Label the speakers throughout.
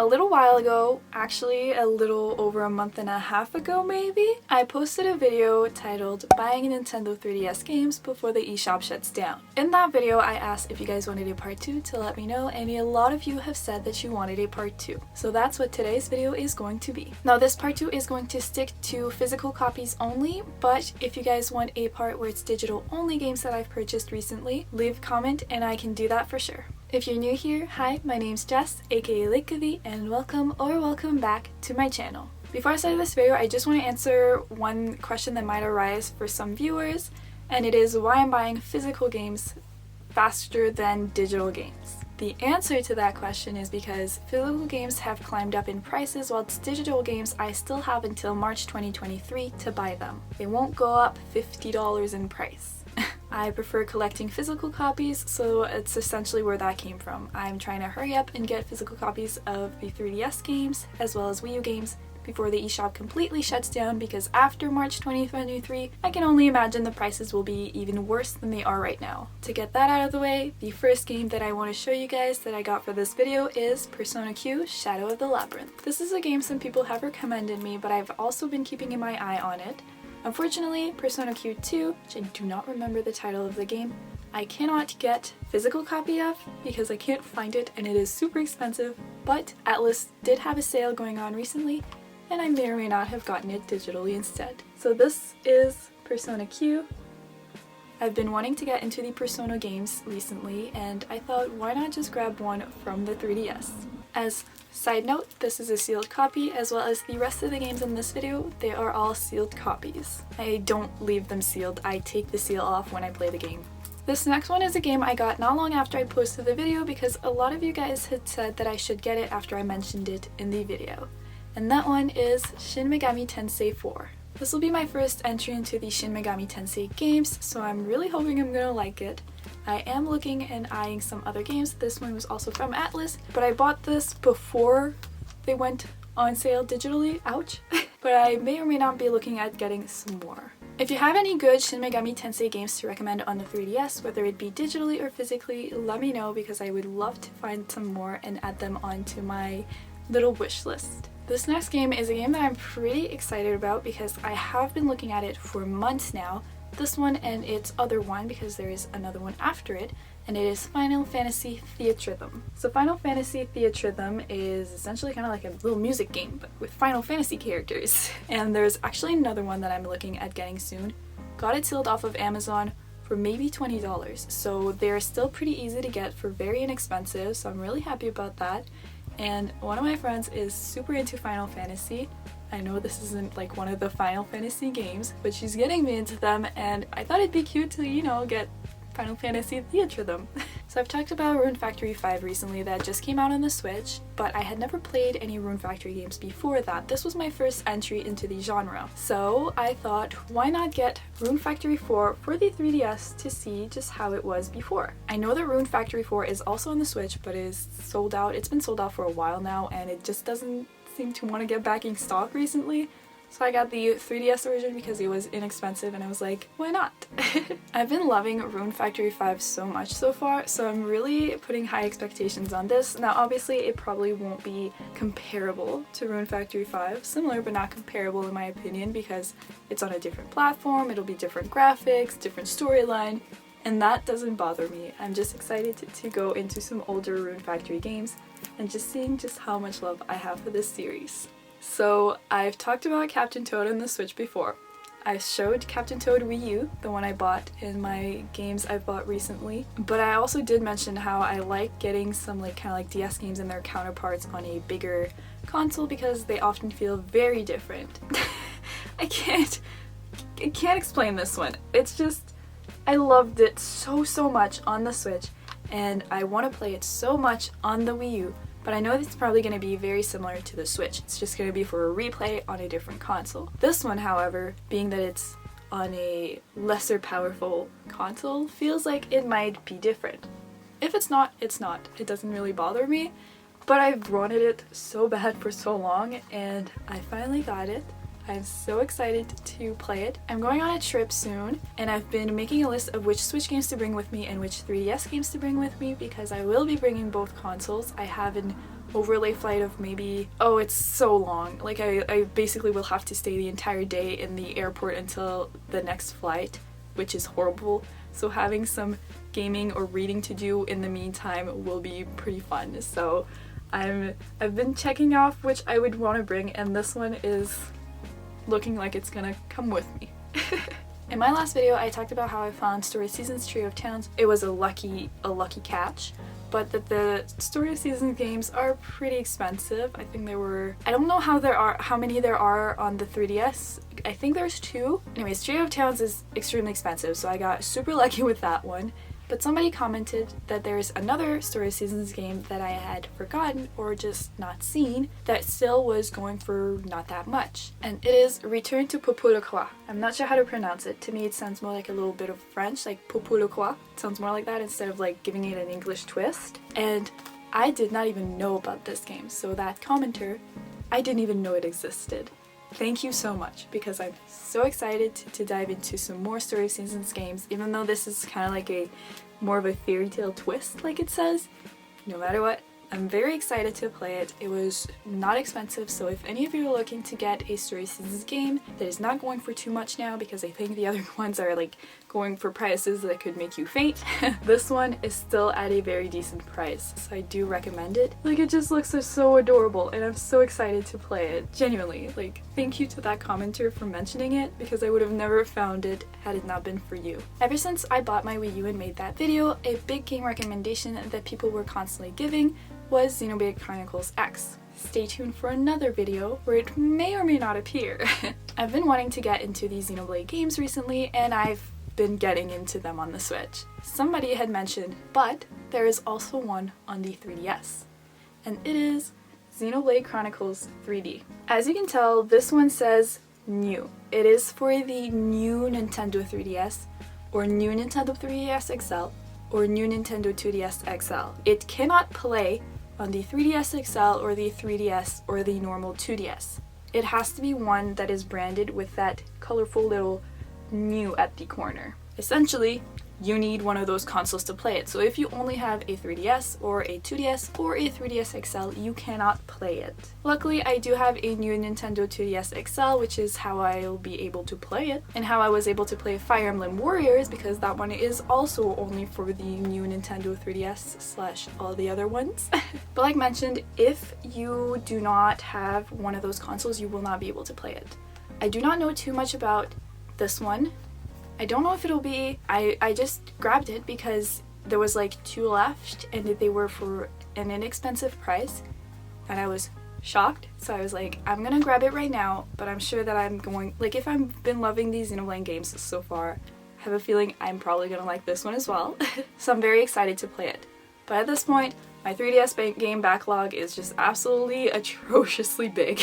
Speaker 1: A little while ago, actually a little over a month and a half ago maybe, I posted a video titled Buying Nintendo 3DS Games Before the eShop Shuts Down. In that video I asked if you guys wanted a part 2 to let me know, and a lot of you have said that you wanted a part 2. So that's what today's video is going to be. Now this part 2 is going to stick to physical copies only, but if you guys want a part where it's digital only games that I've purchased recently, leave a comment and I can do that for sure. If you're new here, hi, my name's Jess, aka Likavi, and welcome back to my channel. Before I start this video, I just want to answer one question that might arise for some viewers, and it is why I'm buying physical games faster than digital games. The answer to that question is because physical games have climbed up in prices, while digital games I still have until March 2023 to buy them. They won't go up $50 in price. I prefer collecting physical copies, so it's essentially where that came from. I'm trying to hurry up and get physical copies of the 3DS games as well as Wii U games before the eShop completely shuts down, because after March 2023, I can only imagine the prices will be even worse than they are right now. To get that out of the way, the first game that I want to show you guys that I got for this video is Persona Q Shadow of the Labyrinth. This is a game some people have recommended me, but I've also been keeping my eye on it. Unfortunately, Persona Q2, which I do not remember the title of the game, I cannot get physical copy of because I can't find it and it is super expensive, but Atlus did have a sale going on recently and I may or may not have gotten it digitally instead. So this is Persona Q. I've been wanting to get into the Persona games recently and I thought, why not just grab one from the 3DS? As side note, this is a sealed copy, as well as the rest of the games in this video, they are all sealed copies. I don't leave them sealed, I take the seal off when I play the game. This next one is a game I got not long after I posted the video because a lot of you guys had said that I should get it after I mentioned it in the video. And that one is Shin Megami Tensei 4. This will be my first entry into the Shin Megami Tensei games, so I'm really hoping I'm gonna like it. I am looking and eyeing some other games. This one was also from Atlus, but I bought this before they went on sale digitally, ouch. But I may or may not be looking at getting some more. If you have any good Shin Megami Tensei games to recommend on the 3DS, whether it be digitally or physically, let me know because I would love to find some more and add them onto my little wish list. This next game is a game that I'm pretty excited about because I have been looking at it for months now. This one and its other one, because there is another one after it, and it is Final Fantasy Theatrhythm. So Final Fantasy Theatrhythm is essentially kind of like a little music game, but with Final Fantasy characters. And there's actually another one that I'm looking at getting soon. Got it sealed off of Amazon for maybe $20, so they're still pretty easy to get for very inexpensive, so I'm really happy about that. And one of my friends is super into Final Fantasy. I know this isn't like one of the Final Fantasy games, but she's getting me into them and I thought it'd be cute to, you know, get Final Fantasy Theatrhythm. So I've talked about Rune Factory 5 recently that just came out on the Switch, but I had never played any Rune Factory games before that. This was my first entry into the genre. So I thought, why not get Rune Factory 4 for the 3DS to see just how it was before. I know that Rune Factory 4 is also on the Switch, but is sold out. It's been sold out for a while now and it just doesn't seem to want to get back in stock recently. So I got the 3DS version because it was inexpensive and I was like, why not? I've been loving Rune Factory 5 so much so far, so I'm really putting high expectations on this. Now obviously it probably won't be comparable to Rune Factory 5, similar but not comparable in my opinion because it's on a different platform, it'll be different graphics, different storyline, and that doesn't bother me. I'm just excited to go into some older Rune Factory games and just seeing just how much love I have for this series. So I've talked about Captain Toad on the Switch before. I showed Captain Toad Wii U, the one I bought in my games I've bought recently, but I also did mention how I like getting some like kind of like DS games and their counterparts on a bigger console because they often feel very different. I can't explain this one. It's just, I loved it so much on the Switch and I want to play it so much on the Wii U. But I know it's probably going to be very similar to the Switch. It's just going to be for a replay on a different console. This one, however, being that it's on a lesser powerful console, feels like it might be different. If it's not, it's not. It doesn't really bother me, but I've wanted it so bad for so long and I finally got it. I'm so excited to play it. I'm going on a trip soon, and I've been making a list of which Switch games to bring with me and which 3DS games to bring with me because I will be bringing both consoles. I have an overlay flight of maybe, oh, it's so long. Like I basically will have to stay the entire day in the airport until the next flight, which is horrible. So having some gaming or reading to do in the meantime will be pretty fun. So I've been checking off which I would want to bring, and this one is looking like it's gonna come with me. In my last video, I talked about how I found Story Seasons Trio of Towns. It was a lucky catch, but that the Story of Seasons games are pretty expensive. I think there were, I don't know how many there are on the 3DS. I think there's 2. Anyways, Trio of Towns is extremely expensive, so I got super lucky with that one. But somebody commented that there's another Story of Seasons game that I had forgotten or just not seen that still was going for not that much. And it is Return to Popol Vuh. I'm not sure how to pronounce it. To me it sounds more like a little bit of French, like Popol Vuh. It sounds more like that instead of like giving it an English twist. And I did not even know about this game, so that commenter, I didn't even know it existed. Thank you so much, because I'm so excited to dive into some more Story of Seasons games, even though this is kind of like more of a fairy tale twist, like it says. No matter what, I'm very excited to play it. It was not expensive, so if any of you are looking to get a Story of Seasons game that is not going for too much now, because I think the other ones are like going for prices that could make you faint, this one is still at a very decent price, so I do recommend it. Like, it just looks so adorable, and I'm so excited to play it. Genuinely, like, thank you to that commenter for mentioning it, because I would have never found it had it not been for you. Ever since I bought my Wii U and made that video, a big game recommendation that people were constantly giving was Xenoblade Chronicles X. Stay tuned for another video where it may or may not appear. I've been wanting to get into these Xenoblade games recently, and I've been getting into them on the Switch. Somebody had mentioned, but there is also one on the 3DS, and it is Xenoblade Chronicles 3D. As you can tell, this one says new. It is for the new Nintendo 3DS, or new Nintendo 3DS XL, or new Nintendo 2DS XL. It cannot play on the 3DS XL or the 3DS or the normal 2DS. It has to be one that is branded with that colorful little new at the corner. Essentially, you need one of those consoles to play it. So if you only have a 3DS or a 2DS or a 3DS XL, you cannot play it. Luckily, I do have a new Nintendo 2DS XL, which is how I'll be able to play it, and how I was able to play Fire Emblem Warriors, because that one is also only for the new Nintendo 3DS / all the other ones. But like mentioned, if you do not have one of those consoles, you will not be able to play it. I do not know too much about this one. I don't know if it'll be, I just grabbed it because there was like 2 left and they were for an inexpensive price, and I was shocked, so I was like, I'm gonna grab it right now, but I'm sure that I'm going, like, if I've been loving these Xenoblade games so far, I have a feeling I'm probably gonna like this one as well. So I'm very excited to play it. But at this point, my 3DS game backlog is just absolutely atrociously big.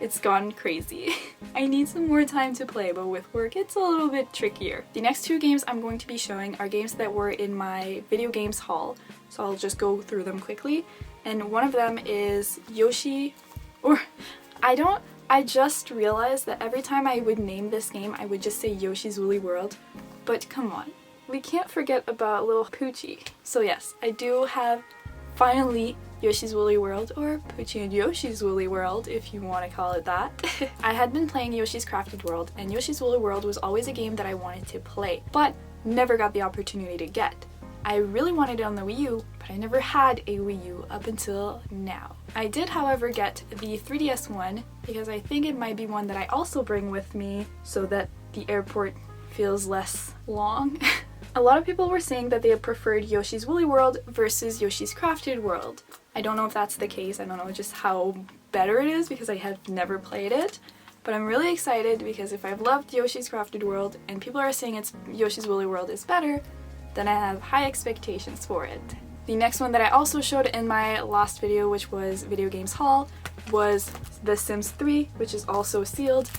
Speaker 1: It's gone crazy. I need some more time to play, but with work it's a little bit trickier. The next 2 games I'm going to be showing are games that were in my video games haul, so I'll just go through them quickly. And one of them is Yoshi, or I just realized that every time I would name this game I would just say Yoshi's Woolly World, but come on, we can't forget about little Poochie. So yes, I do have finally Yoshi's Woolly World, or Poochie and Yoshi's Woolly World if you want to call it that. I had been playing Yoshi's Crafted World, and Yoshi's Woolly World was always a game that I wanted to play, but never got the opportunity to get. I really wanted it on the Wii U, but I never had a Wii U up until now. I did, however, get the 3DS one, because I think it might be one that I also bring with me so that the airport feels less long. A lot of people were saying that they had preferred Yoshi's Woolly World versus Yoshi's Crafted World. I don't know if that's the case, I don't know just how better it is because I have never played it, but I'm really excited because if I've loved Yoshi's Crafted World and people are saying Yoshi's Woolly World is better, then I have high expectations for it. The next one that I also showed in my last video, which was Video Games Haul, was The Sims 3, which is also sealed.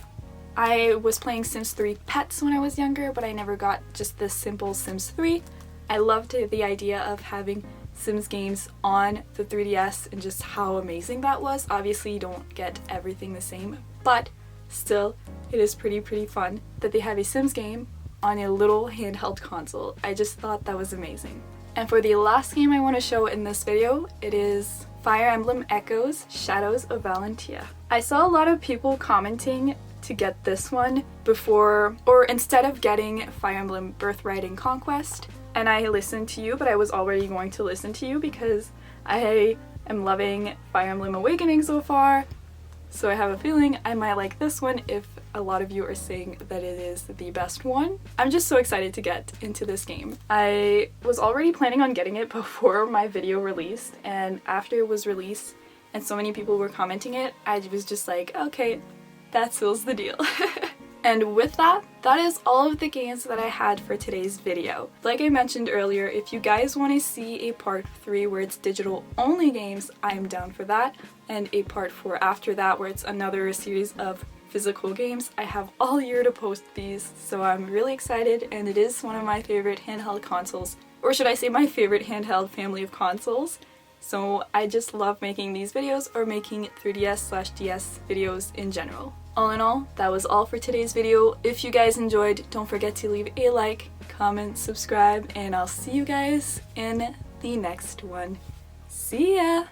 Speaker 1: I was playing Sims 3 Pets when I was younger, but I never got just the simple Sims 3. I loved the idea of having Sims games on the 3DS and just how amazing that was. Obviously you don't get everything the same, but still it is pretty fun that they have a Sims game on a little handheld console. I just thought that was amazing. And for the last game I want to show in this video, it is Fire Emblem Echoes Shadows of Valentia. I saw a lot of people commenting to get this one before, or instead of getting Fire Emblem Birthright and Conquest, and I listened to you, but I was already going to listen to you because I am loving Fire Emblem Awakening so far, so I have a feeling I might like this one if a lot of you are saying that it is the best one. I'm just so excited to get into this game. I was already planning on getting it before my video released, and after it was released and so many people were commenting it, I was just like, okay, that seals the deal. And with that, that is all of the games that I had for today's video. Like I mentioned earlier, if you guys want to see a part 3 where it's digital only games, I'm down for that. And a part 4 after that where it's another series of physical games. I have all year to post these, so I'm really excited, and it is one of my favorite handheld consoles. Or should I say my favorite handheld family of consoles. So I just love making these videos, or making 3DS/DS videos in general. All in all, that was all for today's video. If you guys enjoyed, don't forget to leave a like, comment, subscribe, and I'll see you guys in the next one. See ya!